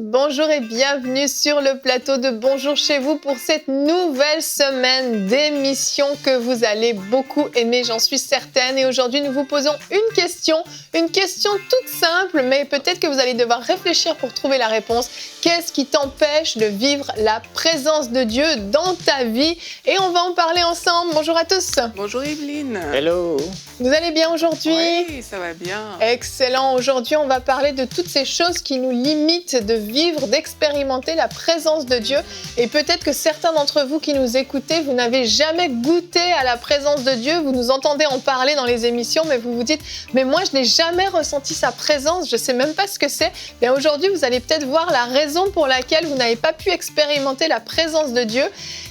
Bonjour et bienvenue sur le plateau de Bonjour chez vous pour cette nouvelle semaine d'émission que vous allez beaucoup aimer, j'en suis certaine. Et aujourd'hui, nous vous posons une question toute simple, mais peut-être que vous allez devoir réfléchir pour trouver la réponse. Qu'est-ce qui t'empêche de vivre la présence de Dieu dans ta vie? Et on va en parler ensemble. Bonjour à tous. Bonjour Evelyne. Hello. Vous allez bien aujourd'hui? Oui, ça va bien. Excellent. Aujourd'hui, on va parler de toutes ces choses qui nous limitent de vivre, d'expérimenter la présence de Dieu. Et peut-être que certains d'entre vous qui nous écoutez, vous n'avez jamais goûté à la présence de Dieu. Vous nous entendez en parler dans les émissions, mais vous vous dites « Mais moi, je n'ai jamais ressenti sa présence, je ne sais même pas ce que c'est. » Bien aujourd'hui, vous allez peut-être voir la raison pour laquelle vous n'avez pas pu expérimenter la présence de Dieu.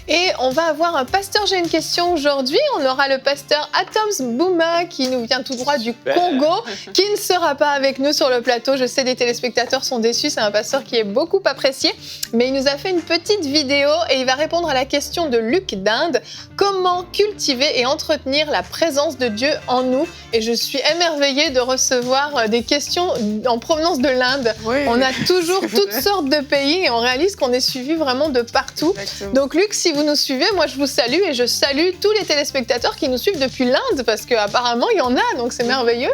Et on va avoir un pasteur, j'ai une question aujourd'hui. On aura le pasteur Atoms Bouma qui nous vient tout droit du Congo, qui ne sera pas avec nous sur le plateau. Je sais, des téléspectateurs sont déçus, c'est un pasteur qui est beaucoup apprécié. Mais il nous a fait une petite vidéo et il va répondre à la question de Luc d'Inde. Comment cultiver et entretenir la présence de Dieu en nous? Et je suis émerveillée de recevoir des questions en provenance de l'Inde. Oui. On a toujours toutes sortes de pays et on réalise qu'on est suivi vraiment de partout. Exactement. Donc Luc, si vous nous suivez, moi je vous salue et je salue tous les téléspectateurs qui nous suivent depuis l'Inde parce qu'apparemment il y en a, donc c'est merveilleux.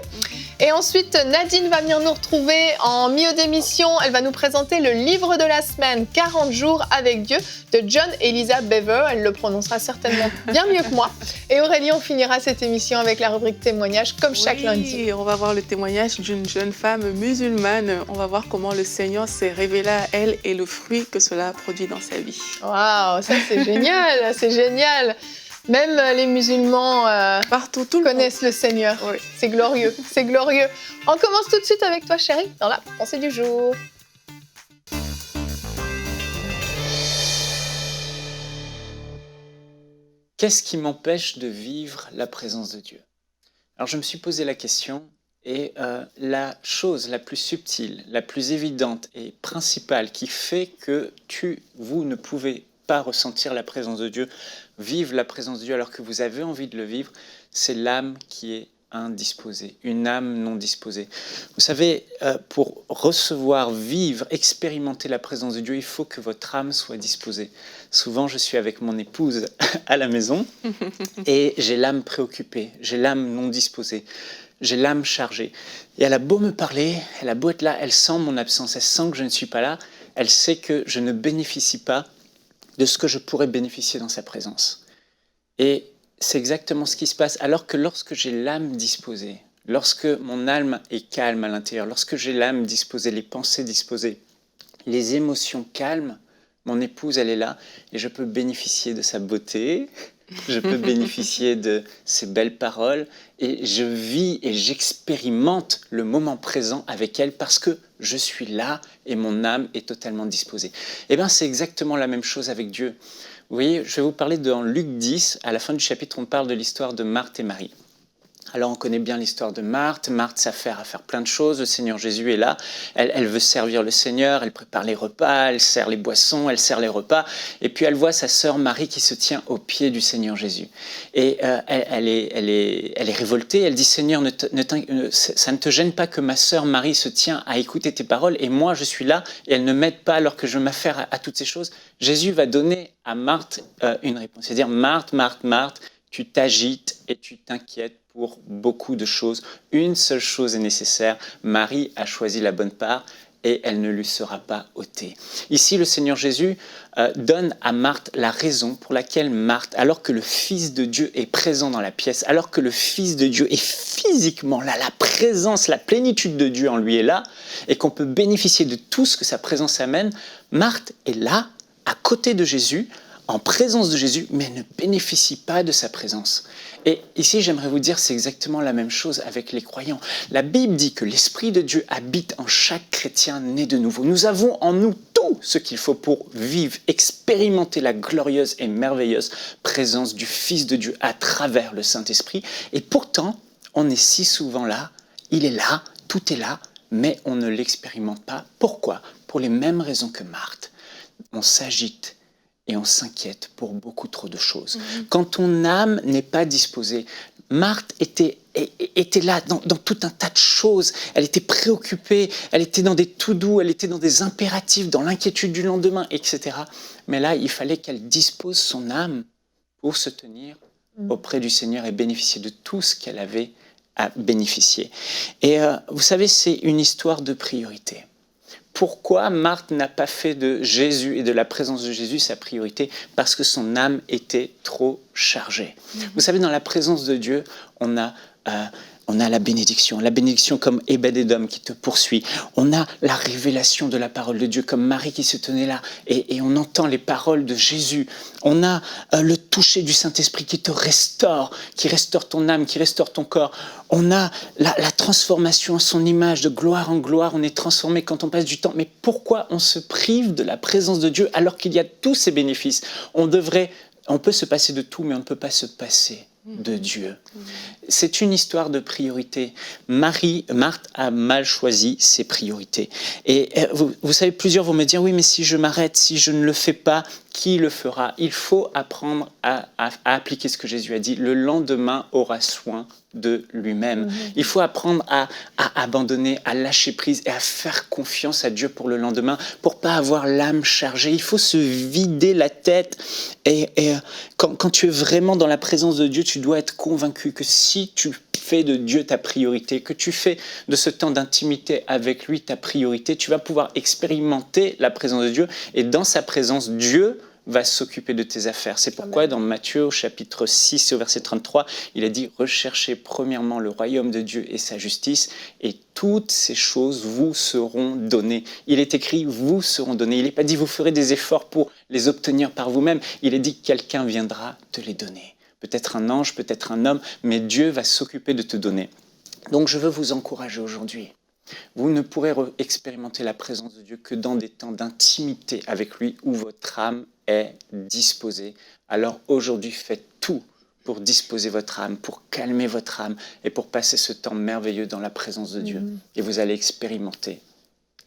Et ensuite, Nadine va venir nous retrouver en milieu d'émission. Elle va nous présenter le livre de la semaine, 40 jours avec Dieu, de John Eliza Bever. Elle le prononcera certainement bien mieux que moi. Et Aurélie, on finira cette émission avec la rubrique témoignage, comme chaque lundi. Oui, on va voir le témoignage d'une jeune femme musulmane. On va voir comment le Seigneur s'est révélé à elle et le fruit que cela a produit dans sa vie. Waouh, ça c'est génial, c'est génial. Même les musulmans Partout, tout le connaissent le Seigneur. Oui. C'est glorieux, c'est glorieux. On commence tout de suite avec toi, chérie, dans la pensée du jour. Qu'est-ce qui m'empêche de vivre la présence de Dieu? Alors je me suis posé la question et la chose la plus subtile, la plus évidente et principale qui fait que vous ne pouvez pas ressentir la présence de Dieu, vivre la présence de Dieu alors que vous avez envie de le vivre, c'est l'âme qui est indisposée, une âme non disposée. Vous savez, pour recevoir, vivre, expérimenter la présence de Dieu, il faut que votre âme soit disposée. Souvent, je suis avec mon épouse à la maison et j'ai l'âme préoccupée, j'ai l'âme non disposée, j'ai l'âme chargée. Et elle a beau me parler, elle a beau être là, elle sent mon absence, elle sent que je ne suis pas là, elle sait que je ne bénéficie pas de ce que je pourrais bénéficier dans sa présence. Et c'est exactement ce qui se passe, alors que lorsque j'ai l'âme disposée, lorsque mon âme est calme à l'intérieur, lorsque j'ai l'âme disposée, les pensées disposées, les émotions calmes, mon épouse, elle est là, et je peux bénéficier de sa beauté, je peux bénéficier de ses belles paroles, et je vis et j'expérimente le moment présent avec elle parce que je suis là et mon âme est totalement disposée. Eh bien, c'est exactement la même chose avec Dieu. Vous voyez, je vais vous parler dans Luc 10, à la fin du chapitre, on parle de l'histoire de Marthe et Marie. Alors on connaît bien l'histoire de Marthe. Marthe s'affaire à faire plein de choses. Le Seigneur Jésus est là. Elle veut servir le Seigneur. Elle prépare les repas, elle sert les boissons, elle sert les repas. Et puis elle voit sa sœur Marie qui se tient aux pieds du Seigneur Jésus. Et elle est révoltée. Elle dit, Seigneur, ça ne te gêne pas que ma sœur Marie se tient à écouter tes paroles et moi je suis là et elle ne m'aide pas alors que je m'affaire à toutes ces choses. Jésus va donner à Marthe une réponse. C'est-à-dire, Marthe, Marthe, Marthe, tu t'agites et tu t'inquiètes pour beaucoup de choses. Une seule chose est nécessaire. Marie a choisi la bonne part et elle ne lui sera pas ôtée. Ici, le Seigneur Jésus donne à Marthe la raison pour laquelle Marthe, alors que le Fils de Dieu est présent dans la pièce, alors que le Fils de Dieu est physiquement là, la présence, la plénitude de Dieu en lui est là, et qu'on peut bénéficier de tout ce que sa présence amène, Marthe est là, à côté de Jésus, en présence de Jésus, mais ne bénéficient pas de sa présence. Et ici, j'aimerais vous dire, c'est exactement la même chose avec les croyants. La Bible dit que l'Esprit de Dieu habite en chaque chrétien né de nouveau. Nous avons en nous tout ce qu'il faut pour vivre, expérimenter la glorieuse et merveilleuse présence du Fils de Dieu à travers le Saint-Esprit. Et pourtant, on est si souvent là, il est là, tout est là, mais on ne l'expérimente pas. Pourquoi ? Pour les mêmes raisons que Marthe. On s'agite et on s'inquiète pour beaucoup trop de choses. Quand ton âme n'est pas disposée, Marthe était là dans tout un tas de choses. Elle était préoccupée, elle était dans des to-do, elle était dans des impératifs, dans l'inquiétude du lendemain, etc. Mais là, il fallait qu'elle dispose son âme pour se tenir auprès du Seigneur et bénéficier de tout ce qu'elle avait à bénéficier. Et vous savez, c'est une histoire de priorité. Pourquoi Marthe n'a pas fait de Jésus et de la présence de Jésus sa priorité ? Parce que son âme était trop chargée. Vous savez, dans la présence de Dieu, on a la bénédiction comme Ebed-Edom qui te poursuit. On a la révélation de la parole de Dieu comme Marie qui se tenait là et on entend les paroles de Jésus. On a le toucher du Saint-Esprit qui te restaure, qui restaure ton âme, qui restaure ton corps. On a la transformation à son image, de gloire en gloire. On est transformé quand on passe du temps. Mais pourquoi on se prive de la présence de Dieu alors qu'il y a tous ces bénéfices ? On peut se passer de tout, mais on ne peut pas se passer de Dieu. C'est une histoire de priorité. Marthe a mal choisi ses priorités. Et vous savez, plusieurs vont me dire, oui, mais si je m'arrête, si je ne le fais pas, qui le fera ? Il faut apprendre à appliquer ce que Jésus a dit. Le lendemain aura soin de lui-même. Il faut apprendre à abandonner, à lâcher prise et à faire confiance à Dieu pour le lendemain, pour pas avoir l'âme chargée. Il faut se vider la tête. Et quand tu es vraiment dans la présence de Dieu, tu dois être convaincu que si tu fais de Dieu ta priorité, que tu fais de ce temps d'intimité avec lui ta priorité, tu vas pouvoir expérimenter la présence de Dieu. Et dans sa présence, Dieu va s'occuper de tes affaires. C'est pourquoi dans Matthieu, au chapitre 6, au verset 33, il a dit « Recherchez premièrement le royaume de Dieu et sa justice, et toutes ces choses vous seront données. » Il est écrit « Vous seront données ». Il n'est pas dit « Vous ferez des efforts pour les obtenir par vous-même ». Il est dit « Quelqu'un viendra te les donner ». Peut-être un ange, peut-être un homme, mais Dieu va s'occuper de te donner. Donc je veux vous encourager aujourd'hui. Vous ne pourrez expérimenter la présence de Dieu que dans des temps d'intimité avec lui où votre âme est disposée. Alors aujourd'hui, faites tout pour disposer votre âme, pour calmer votre âme et pour passer ce temps merveilleux dans la présence de Dieu. Et vous allez expérimenter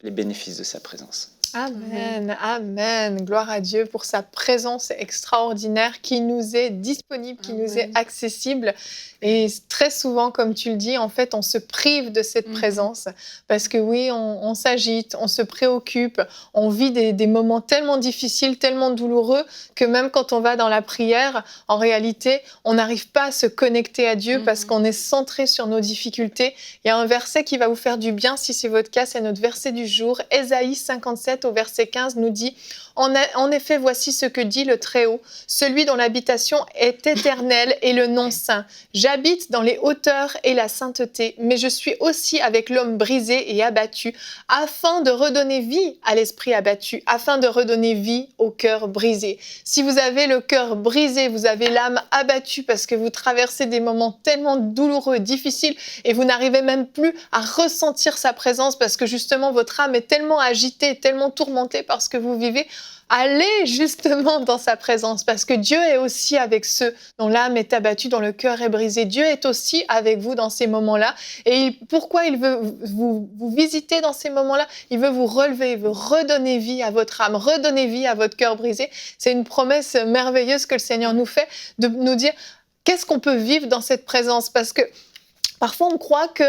les bénéfices de sa présence. Amen, amen. Gloire à Dieu pour sa présence extraordinaire qui nous est disponible, qui nous est accessible. Et très souvent, comme tu le dis, en fait, on se prive de cette présence parce que oui, on s'agite, on se préoccupe, on vit des moments tellement difficiles, tellement douloureux que même quand on va dans la prière, en réalité, on n'arrive pas à se connecter à Dieu parce qu'on est centré sur nos difficultés. Il y a un verset qui va vous faire du bien si c'est votre cas, c'est notre verset du jour. Ésaïe 57 au verset 15 nous dit « En effet, voici ce que dit le Très-Haut, celui dont l'habitation est éternelle et le nom saint. J'habite dans les hauteurs et la sainteté, mais je suis aussi avec l'homme brisé et abattu, afin de redonner vie à l'esprit abattu, afin de redonner vie au cœur brisé. » Si vous avez le cœur brisé, vous avez l'âme abattue parce que vous traversez des moments tellement douloureux, difficiles, et vous n'arrivez même plus à ressentir sa présence parce que justement votre âme est tellement agitée, tellement tourmentée par ce que vous vivez, allez justement dans sa présence parce que Dieu est aussi avec ceux dont l'âme est abattue, dont le cœur est brisé. Dieu est aussi avec vous dans ces moments-là. Et pourquoi il veut vous visiter dans ces moments-là ? Il veut vous relever, il veut redonner vie à votre âme, redonner vie à votre cœur brisé. C'est une promesse merveilleuse que le Seigneur nous fait de nous dire qu'est-ce qu'on peut vivre dans cette présence parce que parfois, on croit que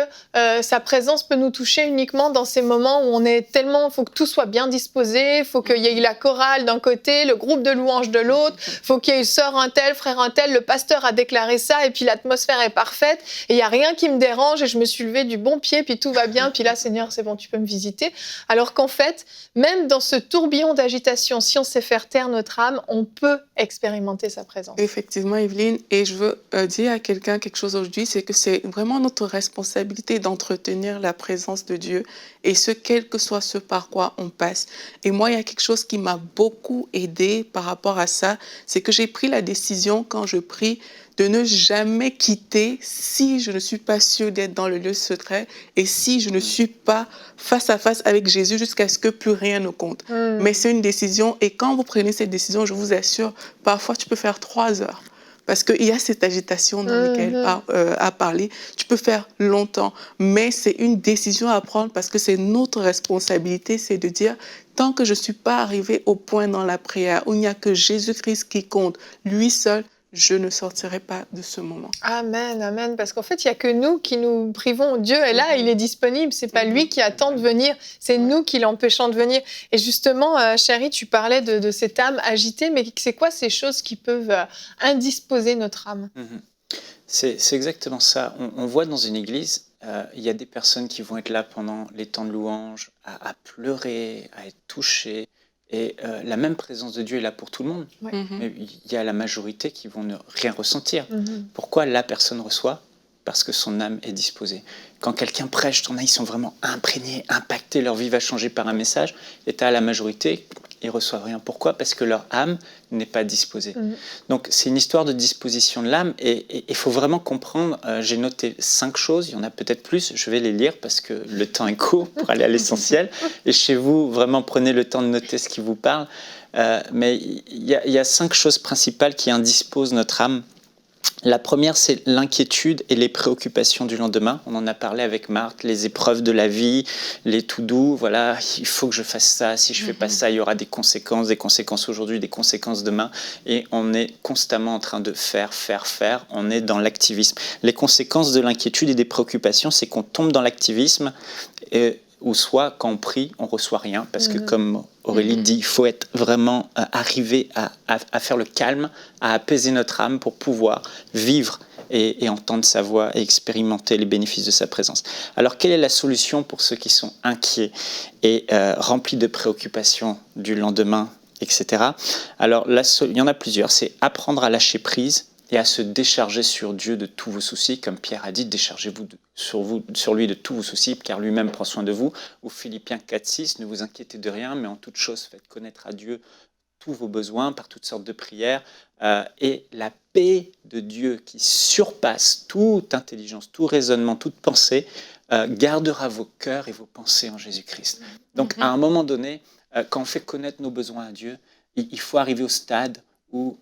sa présence peut nous toucher uniquement dans ces moments où on est tellement... Il faut que tout soit bien disposé, il faut qu'il y ait la chorale d'un côté, le groupe de louanges de l'autre, il faut qu'il y ait sœur un tel, frère un tel, le pasteur a déclaré ça, et puis l'atmosphère est parfaite, et il n'y a rien qui me dérange, et je me suis levée du bon pied, puis tout va bien, puis là, Seigneur, c'est bon, tu peux me visiter. Alors qu'en fait, même dans ce tourbillon d'agitation, si on sait faire taire notre âme, on peut expérimenter sa présence. Effectivement, Evelyne, et je veux dire à quelqu'un quelque chose aujourd'hui, c'est que c'est vraiment notre responsabilité d'entretenir la présence de Dieu, et ce, quel que soit ce par quoi on passe. Et moi, il y a quelque chose qui m'a beaucoup aidée par rapport à ça, c'est que j'ai pris la décision, quand je prie, de ne jamais quitter si je ne suis pas sûre d'être dans le lieu secret et si je ne suis pas face à face avec Jésus jusqu'à ce que plus rien ne compte. Mais c'est une décision, et quand vous prenez cette décision, je vous assure, parfois tu peux faire 3 heures. Parce qu'il y a cette agitation dont Michael a parlé. Tu peux faire longtemps, mais c'est une décision à prendre parce que c'est notre responsabilité, c'est de dire, tant que je ne suis pas arrivée au point dans la prière où il n'y a que Jésus-Christ qui compte, lui seul, je ne sortirai pas de ce moment. Amen, amen. Parce qu'en fait, il n'y a que nous qui nous privons. Dieu est là, il est disponible. Ce n'est pas lui qui attend de venir, c'est nous qui l'empêchons de venir. Et justement, chérie, tu parlais de cette âme agitée, mais c'est quoi ces choses qui peuvent indisposer notre âme? C'est exactement ça. On voit dans une église, il y a des personnes qui vont être là pendant les temps de louange, à pleurer, à être touchées. Et la même présence de Dieu est là pour tout le monde. Mais il y a la majorité qui vont ne rien ressentir. Pourquoi la personne reçoit? Parce que son âme est disposée. Quand quelqu'un prêche, ils sont vraiment imprégnés, impactés, leur vie va changer par un message. Et tu as la majorité, ils ne reçoivent rien. Pourquoi? Parce que leur âme n'est pas disposée. Donc c'est une histoire de disposition de l'âme, et il faut vraiment comprendre, j'ai noté 5 choses, il y en a peut-être plus, je vais les lire parce que le temps est court pour aller à l'essentiel. Et chez vous, vraiment prenez le temps de noter ce qui vous parle. Mais il y a 5 choses principales qui indisposent notre âme. La première, c'est l'inquiétude et les préoccupations du lendemain. On en a parlé avec Marthe, les épreuves de la vie, les tout doux. Voilà, il faut que je fasse ça. Si je ne fais pas ça, il y aura des conséquences aujourd'hui, des conséquences demain. Et on est constamment en train de faire. On est dans l'activisme. Les conséquences de l'inquiétude et des préoccupations, c'est qu'on tombe dans l'activisme, ou soit quand on prie, on ne reçoit rien. Parce que comme Aurélie dit, il faut être vraiment arriver à faire le calme, à apaiser notre âme pour pouvoir vivre et entendre sa voix et expérimenter les bénéfices de sa présence. Alors, quelle est la solution pour ceux qui sont inquiets et remplis de préoccupations du lendemain, etc. Alors, il y en a plusieurs. C'est apprendre à lâcher prise et à se décharger sur Dieu de tous vos soucis. Comme Pierre a dit, déchargez-vous sur lui de tous vos soucis, car lui-même prend soin de vous. Ou Philippiens 4,6, ne vous inquiétez de rien, mais en toute chose, faites connaître à Dieu tous vos besoins par toutes sortes de prières. Et la paix de Dieu qui surpasse toute intelligence, tout raisonnement, toute pensée, gardera vos cœurs et vos pensées en Jésus-Christ. Donc, à un moment donné, quand on fait connaître nos besoins à Dieu, il faut arriver au stade où,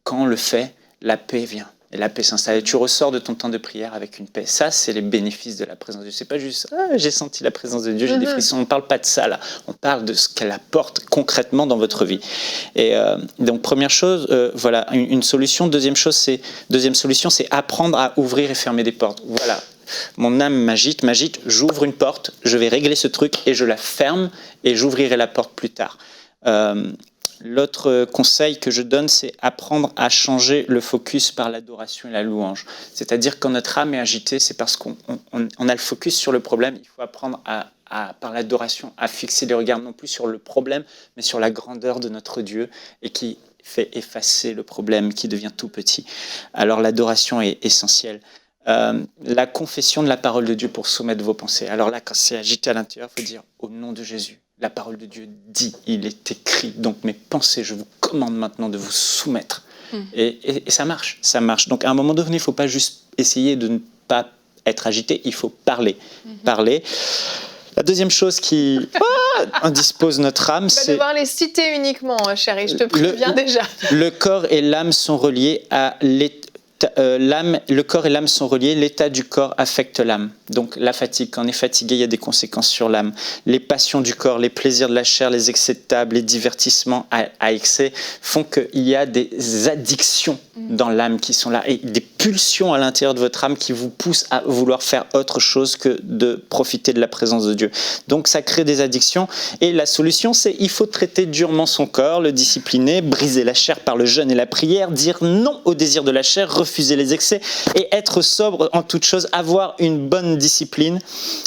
quand on le fait, la paix vient. Et la paix s'installe. Et tu ressors de ton temps de prière avec une paix. Ça, c'est les bénéfices de la présence de Dieu. C'est pas juste « j'ai senti la présence de Dieu, j'ai des frissons ». On ne parle pas de ça, là. On parle de ce qu'elle apporte concrètement dans votre vie. Et donc, première chose, voilà, une solution. Deuxième solution, c'est apprendre à ouvrir et fermer des portes. Voilà. Mon âme m'agite, j'ouvre une porte, je vais régler ce truc et je la ferme et j'ouvrirai la porte plus tard. L'autre conseil que je donne, c'est apprendre à changer le focus par l'adoration et la louange. C'est-à-dire quand notre âme est agitée, c'est parce qu'on a le focus sur le problème. Il faut apprendre par l'adoration à fixer les regards non plus sur le problème, mais sur la grandeur de notre Dieu et qui fait effacer le problème, qui devient tout petit. Alors l'adoration est essentielle. La confession de la parole de Dieu pour soumettre vos pensées. Alors là, quand c'est agité à l'intérieur, il faut dire au nom de Jésus. La parole de Dieu dit, il est écrit. Donc mes pensées, je vous commande maintenant de vous soumettre. Et ça marche. Donc à un moment donné, il ne faut pas juste essayer de ne pas être agité, il faut parler. Parler. La deuxième chose qui indispose notre âme, c'est... Tu vas devoir les citer uniquement, chérie, je te préviens déjà. Le corps et l'âme sont reliés à l'état. Le corps et l'âme sont reliés, l'état du corps affecte l'âme. Donc la fatigue, quand on est fatigué, il y a des conséquences sur l'âme. Les passions du corps, les plaisirs de la chair, les excès de table, les divertissements à excès font qu'il y a des addictions dans l'âme qui sont là et des pulsions à l'intérieur de votre âme qui vous poussent à vouloir faire autre chose que de profiter de la présence de Dieu. Donc ça crée des addictions et la solution, c'est il faut traiter durement son corps, le discipliner, briser la chair par le jeûne et la prière, dire non au désir de la chair, refuser les excès et être sobre en toute chose, avoir une bonne discipline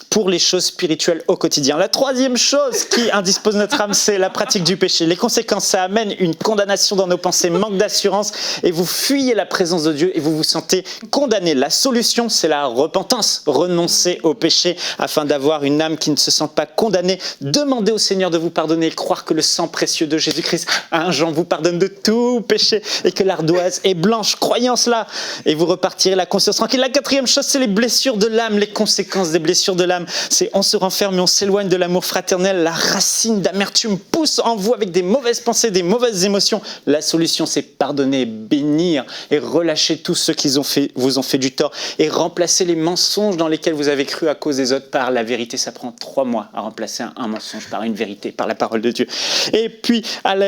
pour les choses spirituelles au quotidien. La troisième chose qui indispose notre âme, c'est la pratique du péché. Les conséquences, ça amène une condamnation dans nos pensées, manque d'assurance, et vous fuyez la présence de Dieu et vous vous sentez condamné. La solution, c'est la repentance. Renoncer au péché afin d'avoir une âme qui ne se sent pas condamnée. Demandez au Seigneur de vous pardonner et croire que le sang précieux de Jésus-Christ, un Jean, vous pardonne de tout péché et que l'ardoise est blanche. Croyez en cela et vous repartirez la conscience tranquille. La quatrième chose, c'est les blessures de l'âme, les conséquences des blessures de l'âme. C'est on se renferme et on s'éloigne de l'amour fraternel. La racine d'amertume pousse en vous avec des mauvaises pensées, des mauvaises émotions. La solution, c'est pardonner, bénir et relâcher tous ceux qui vous ont fait du tort et remplacer les mensonges dans lesquels vous avez cru à cause des autres par la vérité. Ça prend 3 mois à remplacer un mensonge par une vérité, par la parole de Dieu. Et puis,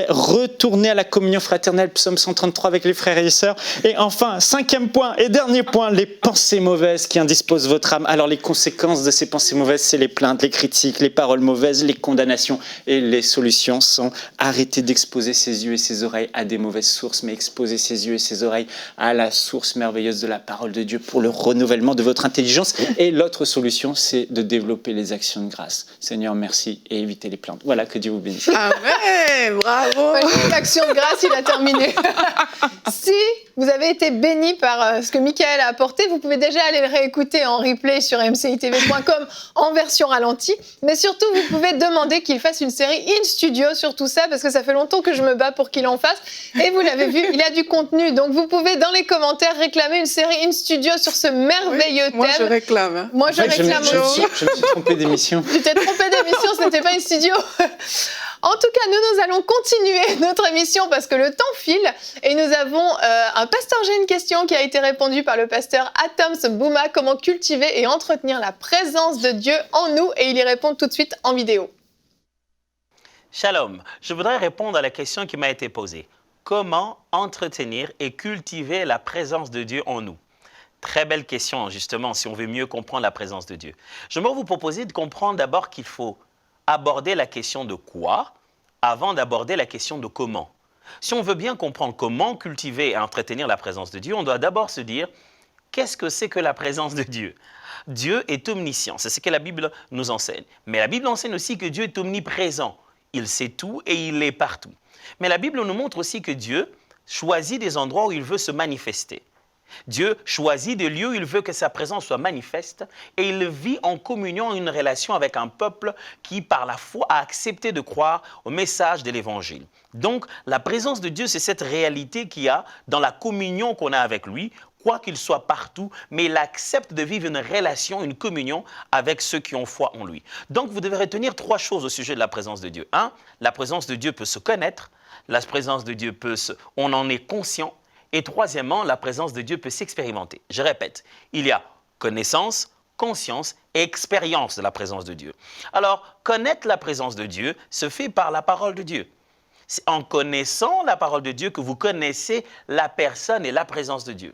retourner à la communion fraternelle, psaume 133 avec les frères et les sœurs. Et enfin, 5e point et dernier point, les pensées mauvaises qui indisposent votre âme. Alors, les conséquences de ces pensées mauvaises, c'est les plaintes, les critiques, les paroles mauvaises, les condamnations. Et les solutions sont arrêter d'exposer ses yeux et ses oreilles à des mauvaises sources, mais exposer ses yeux et ses oreilles à la source merveilleuse de la parole de Dieu pour le renouvellement de votre intelligence. Et l'autre solution, c'est de développer les actions de grâce. Seigneur, merci, et éviter les plaintes. Voilà, que Dieu vous bénisse. Amen, bravo. L'action de grâce, il a terminé. Si vous avez été béni par ce que Michael a apporté, vous pouvez déjà aller le réécouter en replay sur mcitv.com en version ralentie. Mais surtout, vous pouvez demander qu'il fasse une série in studio sur tout ça, parce que ça fait longtemps que je me bats pour qu'il en fasse. Et vous l'avez vu, il a du contenu. Donc vous pouvez, dans les commentaires, réclamer une série in studio sur ce merveilleux thème. Moi, je réclame. Hein. Moi, je réclame aussi. Je me suis trompé d'émission. Tu t'es trompé d'émission, ce n'était pas une studio. En tout cas, nous allons continuer notre émission parce que le temps file et nous avons un pasteur. J'ai une question qui a été répondue par le pasteur Atoms Bouma. Comment cultiver et entretenir la présence de Dieu en nous? Et il y répond tout de suite en vidéo. Shalom, je voudrais répondre à la question qui m'a été posée. Comment entretenir et cultiver la présence de Dieu en nous? Très belle question, justement, si on veut mieux comprendre la présence de Dieu. J'aimerais vous proposer de comprendre d'abord qu'il faut aborder la question de quoi avant d'aborder la question de comment. Si on veut bien comprendre comment cultiver et entretenir la présence de Dieu, on doit d'abord se dire qu'est-ce que c'est que la présence de Dieu? Dieu est omniscient, c'est ce que la Bible nous enseigne. Mais la Bible enseigne aussi que Dieu est omniprésent. Il sait tout et il est partout. Mais la Bible nous montre aussi que Dieu choisit des endroits où il veut se manifester. Dieu choisit des lieux où il veut que sa présence soit manifeste et il vit en communion, en une relation avec un peuple qui, par la foi, a accepté de croire au message de l'Évangile. Donc, la présence de Dieu, c'est cette réalité qu'il y a dans la communion qu'on a avec lui, quoi qu'il soit partout, mais il accepte de vivre une relation, une communion avec ceux qui ont foi en lui. Donc, vous devez retenir 3 choses au sujet de la présence de Dieu. 1, la présence de Dieu peut se connaître, la présence de Dieu on en est conscient. Et troisièmement, la présence de Dieu peut s'expérimenter. Je répète, il y a connaissance, conscience et expérience de la présence de Dieu. Alors, connaître la présence de Dieu se fait par la parole de Dieu. C'est en connaissant la parole de Dieu que vous connaissez la personne et la présence de Dieu.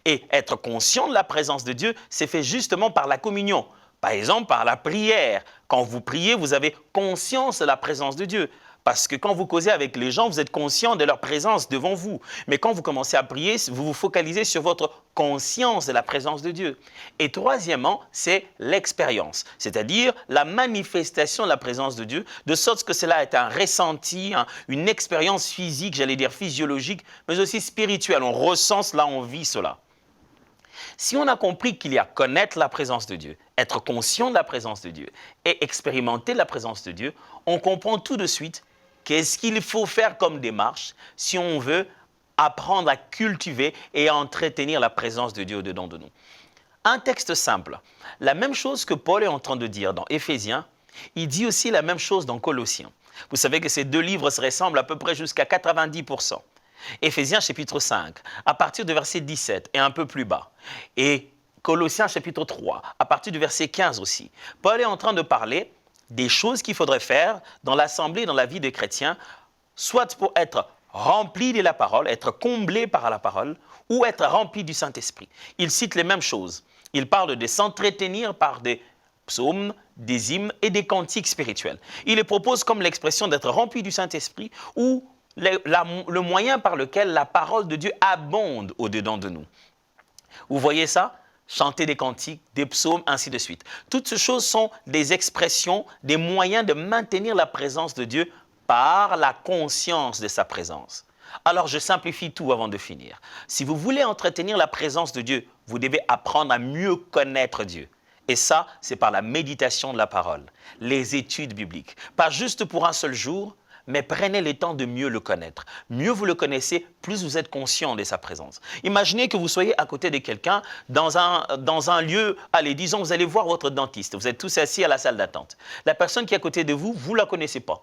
Et être conscient de la présence de Dieu, c'est fait justement par la communion. Par exemple, par la prière. Quand vous priez, vous avez conscience de la présence de Dieu. Parce que quand vous causez avec les gens, vous êtes conscient de leur présence devant vous. Mais quand vous commencez à prier, vous vous focalisez sur votre conscience de la présence de Dieu. Et troisièmement, c'est l'expérience, c'est-à-dire la manifestation de la présence de Dieu, de sorte que cela est un ressenti, une expérience physique, j'allais dire physiologique, mais aussi spirituelle. On ressent cela, on vit cela. Si on a compris qu'il y a connaître la présence de Dieu, être conscient de la présence de Dieu et expérimenter la présence de Dieu, on comprend tout de suite qu'est-ce qu'il faut faire comme démarche si on veut apprendre à cultiver et à entretenir la présence de Dieu au-dedans de nous. Un texte simple. La même chose que Paul est en train de dire dans Éphésiens, il dit aussi la même chose dans Colossiens. Vous savez que ces 2 livres se ressemblent à peu près jusqu'à 90%. Éphésiens chapitre 5, à partir du verset 17 et un peu plus bas. Et Colossiens chapitre 3, à partir du verset 15 aussi. Paul est en train de parler des choses qu'il faudrait faire dans l'assemblée, dans la vie des chrétiens, soit pour être rempli de la parole, être comblé par la parole, ou être rempli du Saint-Esprit. Il cite les mêmes choses. Il parle de s'entretenir par des psaumes, des hymnes et des cantiques spirituels. Il les propose comme l'expression d'être rempli du Saint-Esprit ou le moyen par lequel la parole de Dieu abonde au-dedans de nous. Vous voyez ça? chanter des cantiques, des psaumes, ainsi de suite. Toutes ces choses sont des expressions, des moyens de maintenir la présence de Dieu par la conscience de sa présence. Alors, je simplifie tout avant de finir. Si vous voulez entretenir la présence de Dieu, vous devez apprendre à mieux connaître Dieu. Et ça, c'est par la méditation de la parole, les études bibliques. Pas juste pour un seul jour, mais prenez le temps de mieux le connaître. Mieux vous le connaissez, plus vous êtes conscient de sa présence. Imaginez que vous soyez à côté de quelqu'un dans un lieu, allez, disons, vous allez voir votre dentiste. Vous êtes tous assis à la salle d'attente. La personne qui est à côté de vous, vous ne la connaissez pas.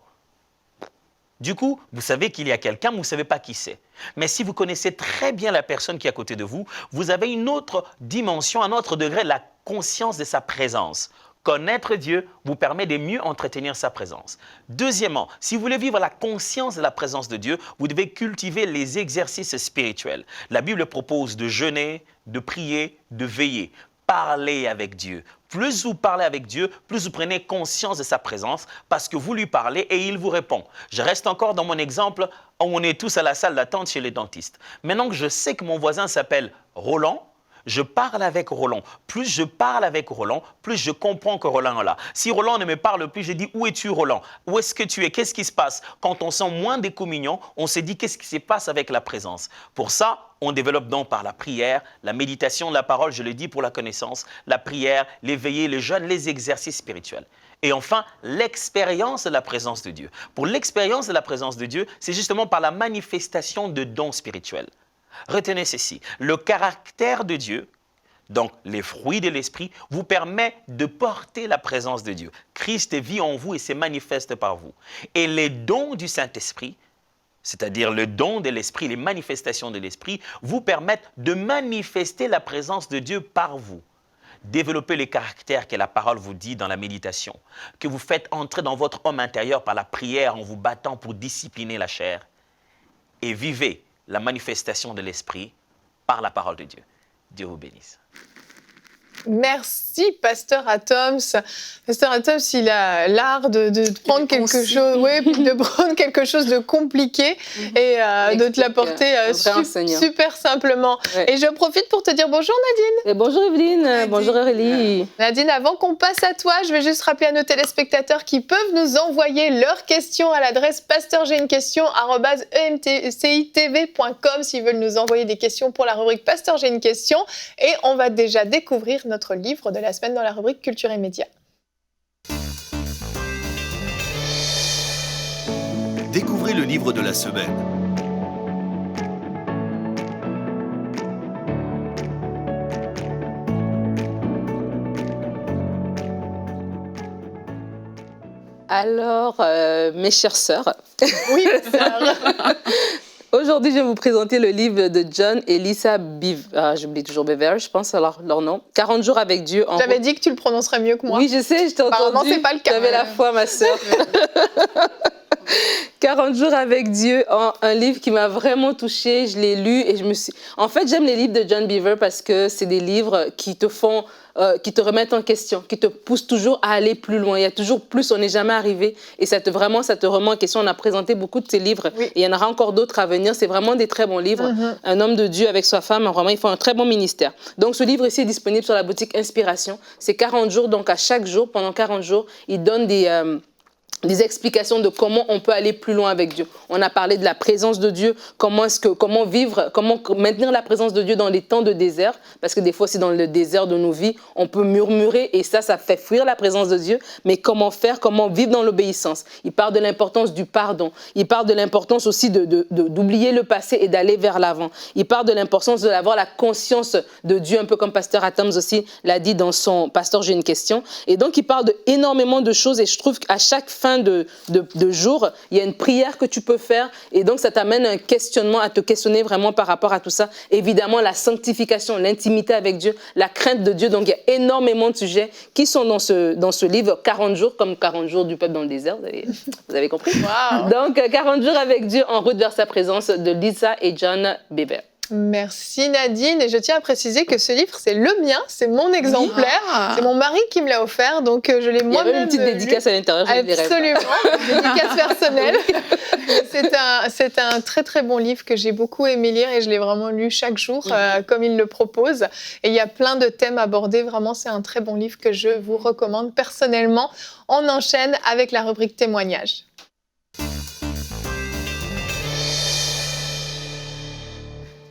Du coup, vous savez qu'il y a quelqu'un, mais vous ne savez pas qui c'est. Mais si vous connaissez très bien la personne qui est à côté de vous, vous avez une autre dimension, un autre degré, la conscience de sa présence. Connaître Dieu vous permet de mieux entretenir sa présence. Deuxièmement, si vous voulez vivre la conscience de la présence de Dieu, vous devez cultiver les exercices spirituels. La Bible propose de jeûner, de prier, de veiller. Parler avec Dieu. Plus vous parlez avec Dieu, plus vous prenez conscience de sa présence parce que vous lui parlez et il vous répond. Je reste encore dans mon exemple où on est tous à la salle d'attente chez les dentistes. Maintenant que je sais que mon voisin s'appelle Roland, je parle avec Roland. Plus je parle avec Roland, plus je comprends que Roland est là. Si Roland ne me parle plus, je dis « Où es-tu, Roland? Où est-ce que tu es? Qu'est-ce qui se passe ?» Quand on sent moins des communions, on se dit « Qu'est-ce qui se passe avec la présence ?» Pour ça, on développe donc par la prière, la méditation, la parole, je le dis pour la connaissance, la prière, l'éveillé, le jeûne, les exercices spirituels. Et enfin, l'expérience de la présence de Dieu. Pour l'expérience de la présence de Dieu, c'est justement par la manifestation de dons spirituels. Retenez ceci, le caractère de Dieu, donc les fruits de l'esprit, vous permet de porter la présence de Dieu. Christ vit en vous et se manifeste par vous. Et les dons du Saint-Esprit, c'est-à-dire le don de l'esprit, les manifestations de l'esprit, vous permettent de manifester la présence de Dieu par vous. Développez les caractères que la parole vous dit dans la méditation, que vous faites entrer dans votre homme intérieur par la prière en vous battant pour discipliner la chair. Et vivez la manifestation de l'esprit par la parole de Dieu. Dieu vous bénisse. Merci, Pasteur Atoms. Pasteur Atoms, il a l'art de prendre quelque chose, de prendre quelque chose de compliqué et de te l'apporter super simplement. Ouais. Et je profite pour te dire bonjour Nadine. Et bonjour Evelyne, bonjour Aurélie. Nadine, avant qu'on passe à toi, je vais juste rappeler à nos téléspectateurs qui peuvent nous envoyer leurs questions à l'adresse pasteur.j'ai-une-question@emcitv.com s'ils veulent nous envoyer des questions pour la rubrique Pasteur j'ai une question. Et on va déjà découvrir notre livre de la semaine dans la rubrique Culture et Médias. Découvrez le livre de la semaine. Alors, mes chères sœurs. Oui, sœurs. Aujourd'hui, je vais vous présenter le livre de John et Lisa Bevere. J'oublie toujours Bevere, je pense, leur nom. 40 jours avec Dieu. J'avais dit que tu le prononcerais mieux que moi. Oui, je sais, je t'ai entendu. Apparemment, c'est pas le cas. J'avais la foi, ma sœur. 40 jours avec Dieu, un livre qui m'a vraiment touchée. Je l'ai lu et je me suis... En fait, j'aime les livres de John Bevere parce que c'est des livres qui te font... qui te remettent en question, qui te poussent toujours à aller plus loin. Il y a toujours plus, on n'est jamais arrivé. Et ça te remet en question. On a présenté beaucoup de ces livres. Oui. Et il y en aura encore d'autres à venir. C'est vraiment des très bons livres. Un homme de Dieu avec sa femme, vraiment, ils font un très bon ministère. Donc, ce livre ici est disponible sur la boutique Inspiration. C'est 40 jours. Donc, à chaque jour, pendant 40 jours, il donne des explications de comment on peut aller plus loin avec Dieu. On a parlé de la présence de Dieu, comment vivre, comment maintenir la présence de Dieu dans les temps de désert, parce que des fois, c'est dans le désert de nos vies, on peut murmurer et ça fait fuir la présence de Dieu, mais comment faire, comment vivre dans l'obéissance. Il parle de l'importance du pardon, il parle de l'importance aussi d'oublier le passé et d'aller vers l'avant. Il parle de l'importance d'avoir la conscience de Dieu, un peu comme Pasteur Atoms aussi l'a dit dans son « Pasteur, j'ai une question ». Et donc, il parle énormément de choses et je trouve qu'à chaque fin de jour, il y a une prière que tu peux faire et donc ça t'amène un questionnement, à te questionner vraiment par rapport à tout ça. Évidemment, la sanctification, l'intimité avec Dieu, la crainte de Dieu. Donc, il y a énormément de sujets qui sont dans ce livre, 40 jours, comme 40 jours du peuple dans le désert, vous avez compris? Wow. Donc, 40 jours avec Dieu en route vers sa présence de Lisa et John Bevere. Merci Nadine, et je tiens à préciser que ce livre, c'est le mien, c'est mon exemplaire, c'est mon mari qui me l'a offert, donc je l'ai moi-même. Il y avait une petite dédicace à l'intérieur, je dirais. Absolument, dédicace personnelle. C'est un très très bon livre que j'ai beaucoup aimé lire et je l'ai vraiment lu chaque jour comme il le propose. Et il y a plein de thèmes abordés, vraiment c'est un très bon livre que je vous recommande personnellement. On enchaîne avec la rubrique témoignages.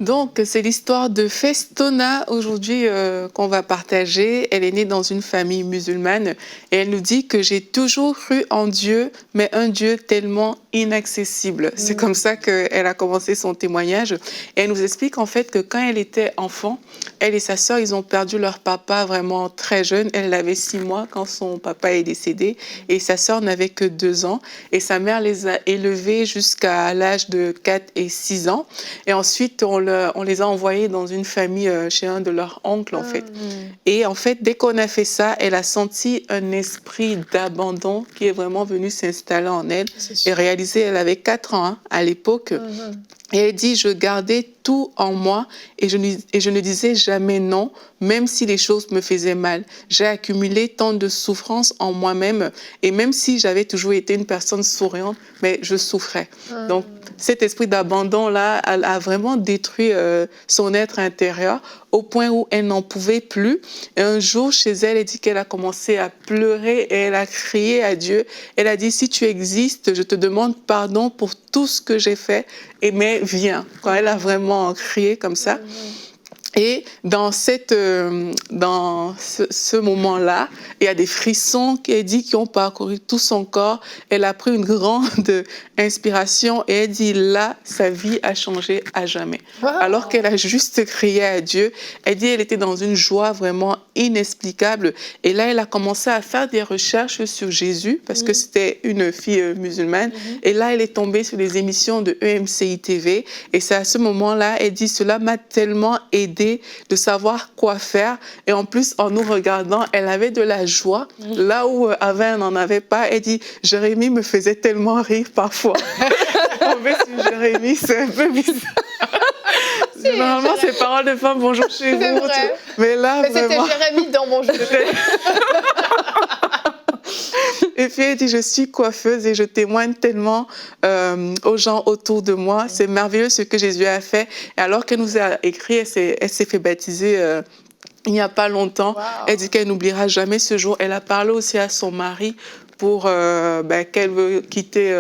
Donc, c'est l'histoire de Festona aujourd'hui qu'on va partager. Elle est née dans une famille musulmane et elle nous dit que j'ai toujours cru en Dieu, mais un Dieu tellement inaccessible. C'est comme ça qu'elle a commencé son témoignage. Et elle nous explique en fait que quand elle était enfant, elle et sa sœur, ils ont perdu leur papa vraiment très jeune. Elle avait 6 mois quand son papa est décédé et sa sœur n'avait que 2 ans. Et sa mère les a élevés jusqu'à l'âge de 4 et 6 ans. Et ensuite, on les a envoyés dans une famille chez un de leurs oncles, en fait. Et en fait, dès qu'on a fait ça, elle a senti un esprit d'abandon qui est vraiment venu s'installer en elle et réaliser. Elle avait 4 ans à l'époque. Et elle dit, je gardais tout en moi et je ne disais jamais non, même si les choses me faisaient mal. J'ai accumulé tant de souffrances en moi-même et même si j'avais toujours été une personne souriante, mais je souffrais. Donc, cet esprit d'abandon-là a vraiment détruit son être intérieur au point où elle n'en pouvait plus. Et un jour, chez elle, elle dit qu'elle a commencé à pleurer et elle a crié à Dieu. Elle a dit, si tu existes, je te demande pardon pour tout ce que j'ai fait, mais viens. Quand elle a vraiment crié comme ça. Et dans ce moment-là, il y a des frissons qu'elle dit qui ont parcouru tout son corps. Elle a pris une grande inspiration et elle dit là, sa vie a changé à jamais. Alors qu'elle a juste crié à Dieu, elle dit elle était dans une joie vraiment inexplicable. Et là, elle a commencé à faire des recherches sur Jésus parce que c'était une fille musulmane. Et là, elle est tombée sur les émissions de EMCI TV. Et c'est à ce moment-là, elle dit cela m'a tellement aidée de savoir quoi faire. Et en plus, en nous regardant, elle avait de la joie. Là où avant, elle n'en avait pas. Elle dit, Jérémie me faisait tellement rire parfois. Tomber sur Jérémie, c'est un peu bizarre. Normalement, c'est paroles de femme, bonjour chez vous. Vrai. Mais là, mais vraiment... c'était Jérémie dans mon jeu. Et puis elle dit, je suis coiffeuse et je témoigne tellement aux gens autour de moi. C'est merveilleux ce que Jésus a fait. Et alors qu'elle nous a écrit, elle s'est fait baptiser il n'y a pas longtemps. Elle dit qu'elle n'oubliera jamais ce jour. Elle a parlé aussi à son mari pour qu'elle veut quitter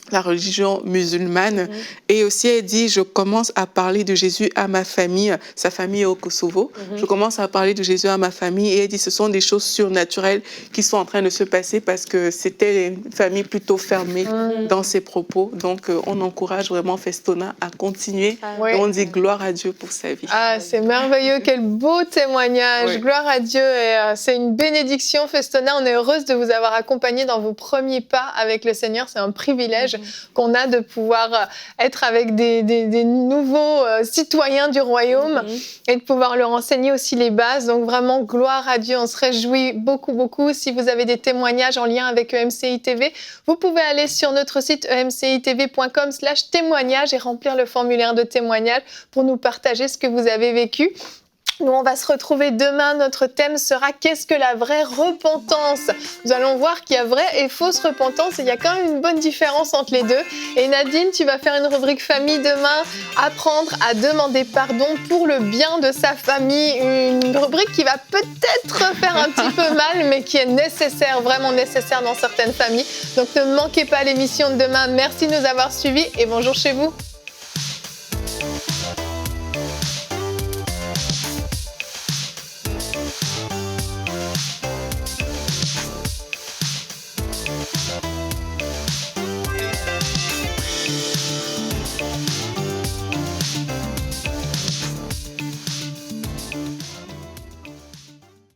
la religion musulmane. Et aussi, elle dit, je commence à parler de Jésus à ma famille. Sa famille est au Kosovo. Je commence à parler de Jésus à ma famille. Et elle dit, ce sont des choses surnaturelles qui sont en train de se passer parce que c'était une famille plutôt fermée dans ses propos. Donc, on encourage vraiment Festona à continuer. Et on dit gloire à Dieu pour sa vie. Ah, c'est merveilleux. Quel beau témoignage. Gloire à Dieu. Et c'est une bénédiction, Festona. On est heureuse de vous avoir accompagné dans vos premiers pas avec le Seigneur. C'est un privilège qu'on a de pouvoir être avec des nouveaux citoyens du royaume et de pouvoir leur enseigner aussi les bases. Donc vraiment, gloire à Dieu, on se réjouit beaucoup, beaucoup. Si vous avez des témoignages en lien avec EMCI TV, vous pouvez aller sur notre site emcitv.com/témoignages et remplir le formulaire de témoignage pour nous partager ce que vous avez vécu. Nous, on va se retrouver demain. Notre thème sera « Qu'est-ce que la vraie repentance ?» Nous allons voir qu'il y a vraie et fausse repentance et il y a quand même une bonne différence entre les deux. Et Nadine, tu vas faire une rubrique famille demain, apprendre à demander pardon pour le bien de sa famille. Une rubrique qui va peut-être faire un petit peu mal, mais qui est nécessaire, vraiment nécessaire dans certaines familles. Donc ne manquez pas l'émission de demain. Merci de nous avoir suivis et bonjour chez vous.